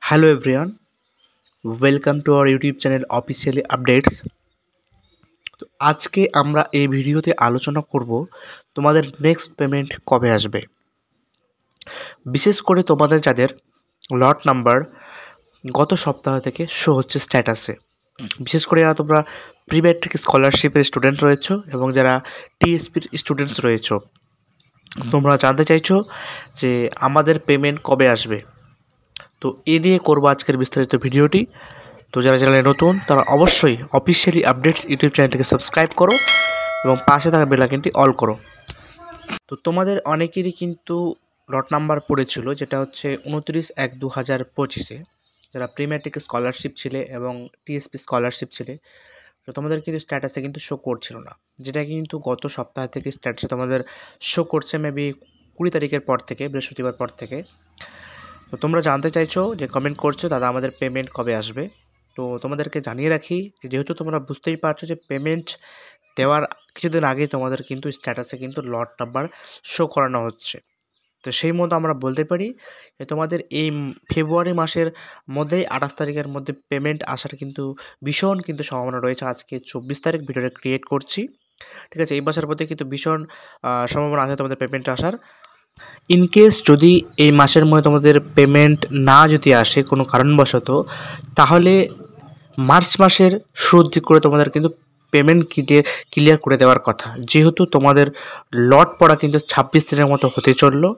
Hello everyone, welcome to our YouTube channel Officially Updates। তো আজকে আমরা এই ভিডিওতে আলোচনা করব তোমাদের নেক্সট পেমেন্ট কবে আসবে। বিশেষ করে তোমাদের যাদের লট নাম্বার গত সপ্তাহ থেকে শো হচ্ছে স্ট্যাটাসে, বিশেষ করে যারা তোমরা প্রি ম্যাট্রিক স্কলারশিপের স্টুডেন্ট রয়েছো এবং যারা টিএসপির স্টুডেন্টস রয়েছো, তোমরা জানতে চাইছো যে আমাদের পেমেন্ট কবে আসবে। তো এ নিয়ে করবো আজকের বিস্তারিত ভিডিওটি। তো যারা চ্যানেলে নতুন তারা অবশ্যই অফিসিয়ালি আপডেটস ইউটিউব চ্যানেলটিকে সাবস্ক্রাইব করো এবং পাশে থাকা বেল আইকনটি অল করো। তো তোমাদের অনেকেরই কিন্তু লট নাম্বার পড়েছিল, যেটা হচ্ছে 29/1/2025, যারা প্রি ম্যাট্রিক স্কলারশিপ ছিলে এবং টিএসপি স্কলারশিপ ছিলে। তো তোমাদের কিন্তু স্ট্যাটাসে কিন্তু শো করছিল না, যেটা কিন্তু গত সপ্তাহ থেকে স্ট্যাটাসে তোমাদের শো করছে, মেবি 20 তারিখের পর থেকে, বৃহস্পতিবার পর থেকে। তো তোমরা জানতে চাইছো যে কমেন্ট করছো দাদা আমাদের পেমেন্ট কবে আসবে। তো তোমাদেরকে জানিয়ে রাখি, যেহেতু তোমরা বুঝতেই পারছো যে পেমেন্ট দেওয়ার কিছুদিন আগেই তোমাদের কিন্তু স্ট্যাটাসে কিন্তু লট নাম্বার শো করানো হচ্ছে। তো সেই মতো আমরা বলতে পারি যে তোমাদের এই ফেব্রুয়ারি মাসের মধ্যেই 28 তারিখের মধ্যে পেমেন্ট আসার কিন্তু ভীষণ কিন্তু সম্ভাবনা রয়েছে। আজকে 24 তারিখ, ভিডিওটা ক্রিয়েট করছি, ঠিক আছে। এই মাসের মধ্যে কিন্তু ভীষণ সম্ভাবনা আছে তোমাদের পেমেন্ট আসার। ইনকেস যদি এই মাসের মধ্যে তোমাদের পেমেন্ট না যদি আসে কোনো কারণবশত, তাহলে মার্চ মাসের শুরুর দিক করে তোমাদের কিন্তু পেমেন্ট ক্লিয়ার করে দেওয়ার কথা, যেহেতু তোমাদের লট পড়া কিন্তু 26 দিনের মতো হতে চললো।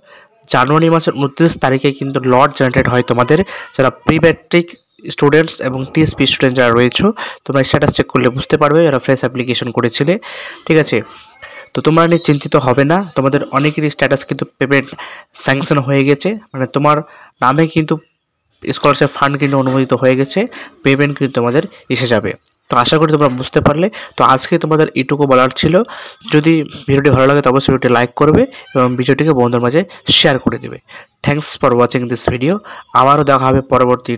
জানুয়ারি মাসের 29 তারিখে কিন্তু লট জেনারেট হয় তোমাদের, যারা প্রি ম্যাট্রিক স্টুডেন্টস এবং টিএসপি স্টুডেন্ট যারা রয়েছে। তোমরা স্ট্যাটাস চেক করলে বুঝতে পারবে যারা ফ্রেশ অ্যাপ্লিকেশন করেছিলে, ঠিক আছে। তো তোমরা নিয়ে চিন্তিত হবে না, তোমাদের অনেকেরই স্ট্যাটাস কিন্তু পেমেন্ট স্যাংশন হয়ে গেছে, মানে তোমার নামে কিন্তু স্কলারশিপ ফান্ড কিন্তু অনুমোদিত হয়ে গেছে, পেমেন্ট কিন্তু তোমাদের এসে যাবে। তো আশা করি তোমরা বুঝতে পারলে। তো আজকে তোমাদের এইটুকু বলার ছিল। যদি ভিডিওটি ভালো লাগে তবে অবশ্যই ভিডিওটি লাইক করবে এবং ভিডিওটিকে বন্ধুদের মাঝে শেয়ার করে দেবে। Thanks for watching this video. আবারও দেখা হবে পরবর্তী